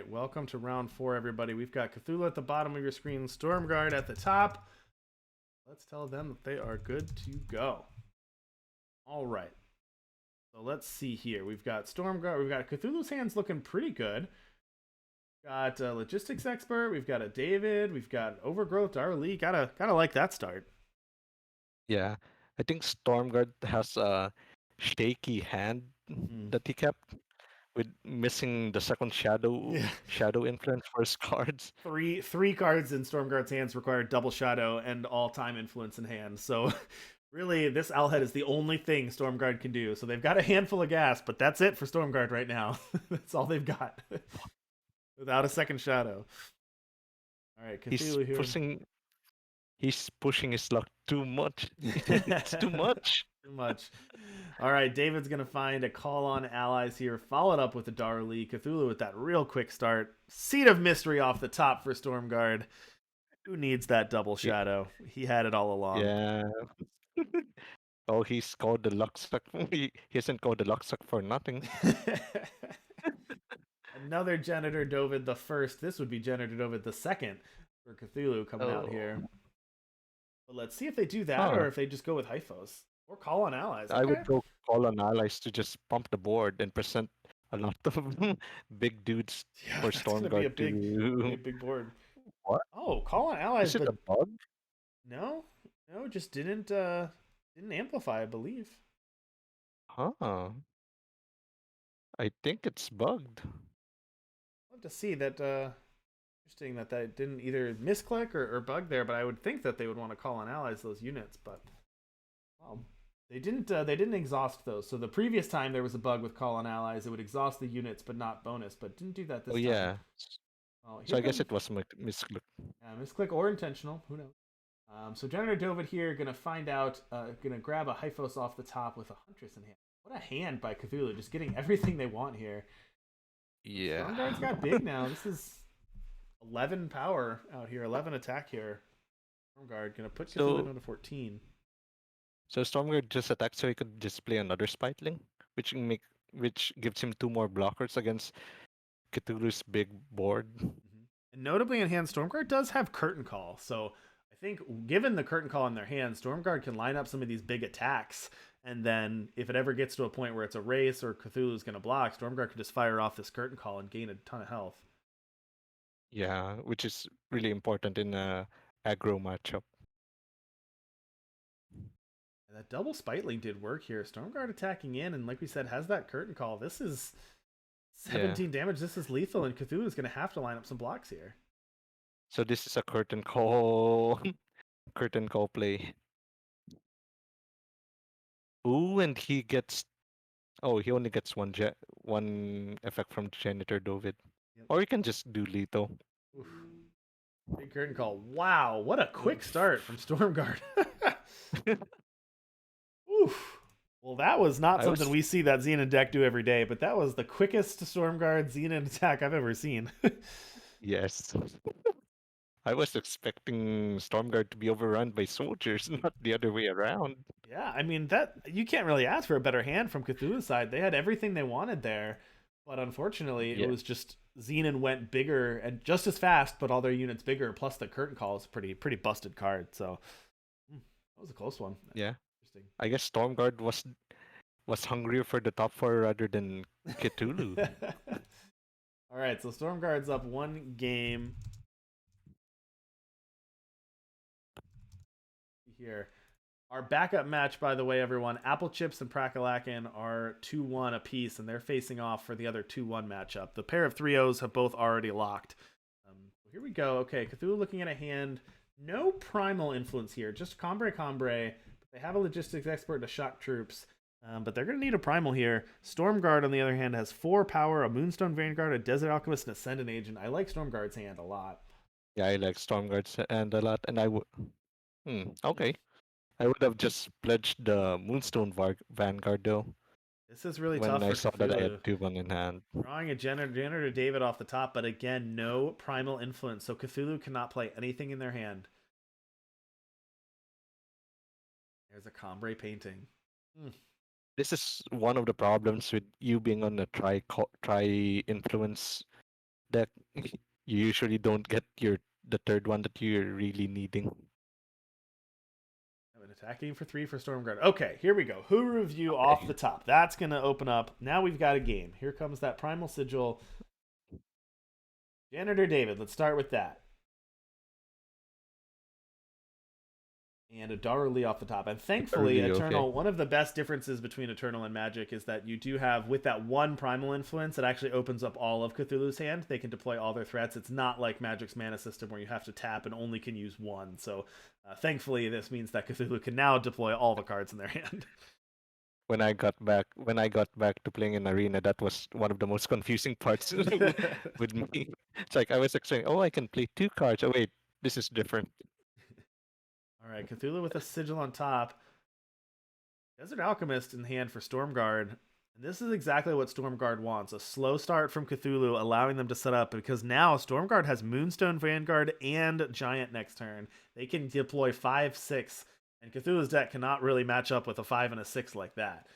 right, welcome to round 4, everybody. We've got Cthulhu at the bottom of your screen, Stormguard at the top. Let's tell them that they are good to go. All right. So let's see here. We've got Stormguard. We've got Cthulhu's hands looking pretty good. Got a logistics expert. We've got a David. We've got Overgrowth, Darlee. Gotta like that start. Yeah, I think Stormguard has a shaky hand that he kept with missing the second Yeah. shadow influence for his cards. Three cards in Stormguard's hands require double shadow and all time influence in hand. So really, this Owlhead is the only thing Stormguard can do. So they've got a handful of gas, but that's it for Stormguard right now. That's all they've got. Without a second shadow. All right, He's Cthulhu here. pushing his luck too much. It's too much. Too much. All right, David's going to find a call on allies here, followed up with the Darlee. Cthulhu with that real quick start. Seed of Mystery off the top for Stormguard. Who needs that double shadow? He had it all along. Yeah. Oh, he's called the luck suck. He hasn't called the luck suck for nothing. Another Janitor Dovid the first. This would be Janitor Dovid the second for Cthulhu coming out here. But let's see if they do that or if they just go with Hyphos. Or call on allies. Okay. I would go call on allies to just pump the board and present a lot of big dudes for Stormguard to... big board. What? Oh, call on allies. Is it a bug? No, just didn't amplify, I believe. Huh. I think it's bugged. I'll have to see that. Interesting that didn't either misclick or bug there, but I would think that they would want to call on allies those units, but well, they didn't. They didn't exhaust those. So the previous time there was a bug with call on allies, it would exhaust the units but not bonus, but didn't do that this time. Yeah. Well, so I guess it was misclick. Yeah, misclick or intentional. Who knows? So Janitor Dovid here gonna find out. Gonna grab a Hyphos off the top with a Huntress in hand. What a hand by Cthulhu, just getting everything they want here. Yeah. Stormguard's got big now. This is 11 power out here, 11 attack here. Stormguard gonna put Cthulhu down to 14. So Stormguard just attacked so he could just play another Spiteling, which gives him 2 more blockers against Cthulhu's big board. And notably in hand, Stormguard does have Curtain Call, so I think given the Curtain Call in their hand, Stormguard can line up some of these big attacks, and then if it ever gets to a point where it's a race or Cthulhu's going to block, Stormguard can just fire off this Curtain Call and gain a ton of health. Yeah, which is really important in a aggro matchup. And that double Spiteling did work here. Stormguard attacking in, and like we said, has that Curtain Call. This is 17 damage. This is lethal, and Cthulhu's going to have to line up some blocks here. So this is a curtain call play. Ooh, and he gets... Oh, he only gets one effect from Janitor Dovid. Yep. Or you can just do lethal. Oof. Big curtain call. Wow, what a quick start from Stormguard. Oof. Well, that was not something we see that Xenon deck do every day, but that was the quickest Stormguard Xenon attack I've ever seen. Yes. I was expecting Stormguard to be overrun by soldiers, not the other way around. Yeah, I mean, that you can't really ask for a better hand from Cthulhu's side. They had everything they wanted there, but unfortunately, it was just Xenon went bigger and just as fast, but all their units bigger. Plus, the Curtain Call is a pretty busted card. So that was a close one. Yeah, interesting. I guess Stormguard was hungrier for the top 4 rather than Cthulhu. All right, so Stormguard's up 1 game. Here. Our backup match, by the way, everyone, Apple Chips and Prakalakin are 2-1 apiece, and they're facing off for the other 2-1 matchup. The pair of 3-0s have both already locked. Here we go. Okay, Cthulhu looking at a hand. No primal influence here, just Combre. They have a logistics expert to shock troops, but they're going to need a primal here. Stormguard, on the other hand, has 4 power, a Moonstone Vanguard, a Desert Alchemist, and Ascendant Agent. I like Stormguard's hand a lot. Yeah, I like Stormguard's hand a lot, and I would... okay. I would have just pledged the Moonstone Vanguard, though. This is really when tough I for saw Cthulhu. That I had 2-1 in hand. Drawing a Janitor David off the top, but again, no primal influence, so Cthulhu cannot play anything in their hand. There's a Combre painting. This is one of the problems with you being on a try influence deck, you usually don't get the third one that you're really needing. Have an attacking for 3 for Stormguard. Okay, here we go. Who review off Okay. the top. That's going to open up. Now we've got a game. Here comes that Primal Sigil. Janitor David, let's start with that. And a Daruli off the top. And thankfully, Early, okay. Eternal, one of the best differences between Eternal and Magic is that you do have, with that one Primal Influence, it actually opens up all of Cthulhu's hand. They can deploy all their threats. It's not like Magic's mana system where you have to tap and only can use one. So thankfully, this means that Cthulhu can now deploy all the cards in their hand. When I got back to playing in Arena, that was one of the most confusing parts with me. It's like I was expecting, oh, I can play 2 cards. Oh wait, this is different. All right, Cthulhu with a Sigil on top. Desert Alchemist in hand for Stormguard. And this is exactly what Stormguard wants. A slow start from Cthulhu, allowing them to set up, because now Stormguard has Moonstone Vanguard and Giant next turn. They can deploy 5, 6, and Cthulhu's deck cannot really match up with a 5 and a 6 like that.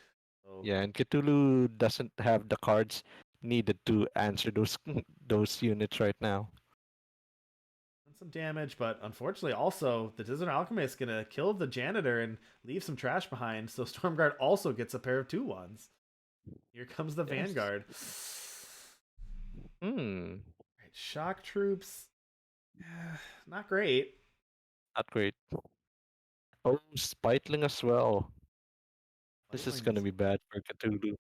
So, Yeah, and Cthulhu doesn't have the cards needed to answer those units right now. some damage, but unfortunately also the Desert Alchemist is going to kill the Janitor and leave some trash behind, so Stormguard also gets a pair of 2/1s. Here comes the Yes. Vanguard. Hmm. Right, Shock Troops. Not great. Not great. Oh, Spitling as well. This is gonna Lightling's- be bad for Cthulhu.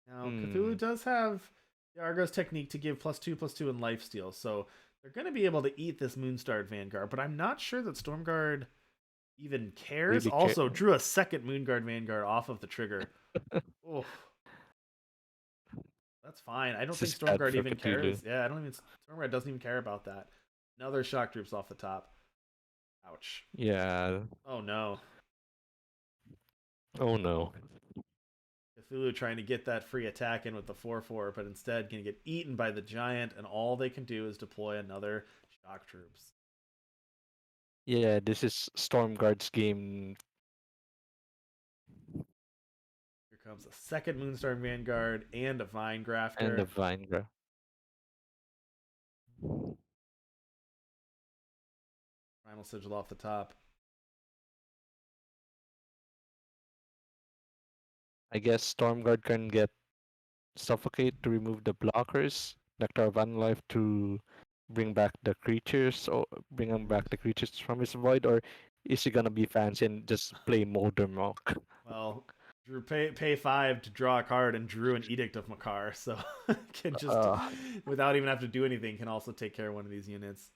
Now, Cthulhu does have the Argos technique to give +2/+2 in lifesteal, so they're going to be able to eat this Moonstar Vanguard, but I'm not sure that Stormguard even cares. Really Also, drew a second Moonguard Vanguard off of the trigger. Oof. That's fine. I don't This think is bad Stormguard for even Cthulhu. cares. Yeah, I don't even. Stormguard doesn't even care about that. Another Shock Troops off the top. Ouch. Yeah. Oh no. Oh no. Cthulhu trying to get that free attack in with the 4/4, but instead can get eaten by the Giant, and all they can do is deploy another Shock Troops. Yeah, this is Stormguard's game. Here comes a second Moonstar Vanguard and a Vine Grafter. And the Vinegra. Primal Sigil off the top. I guess Stormguard can get Suffocate to remove the blockers, Nectar of Unlife to bring back the creatures, or bring back the creatures from his void, or is he gonna be fancy and just play Moldermock? Well, drew pay 5 to draw a card and drew an Edict of Makar, so can just without even have to do anything can also take care of one of these units.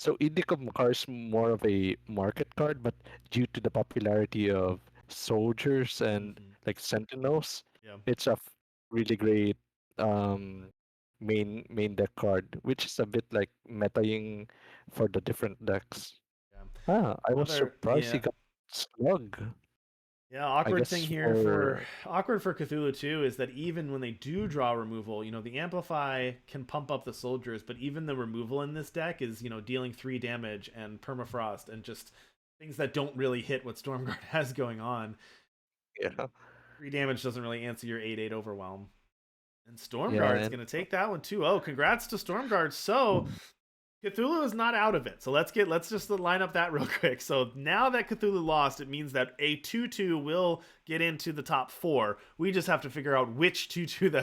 So Edict of Makar is more of a market card, but due to the popularity of soldiers and like sentinels, Yeah. it's a really great main deck card, which is a bit like metaing for the different decks. Yeah. I was surprised he yeah. got Slug. Yeah, awkward guess thing here for awkward for Cthulhu too is that even when they do draw removal, the Amplify can pump up the soldiers, but even the removal in this deck is, dealing 3 damage and permafrost and just things that don't really hit what Stormguard has going on. Yeah. 3 damage doesn't really answer your 8/8 overwhelm. And Stormguard is going to take that one too. Oh, congrats to Stormguard. So Cthulhu is not out of it. So let's just line up that real quick. So now that Cthulhu lost, it means that a 2/2 will get into the top 4. We just have to figure out which 2/2 that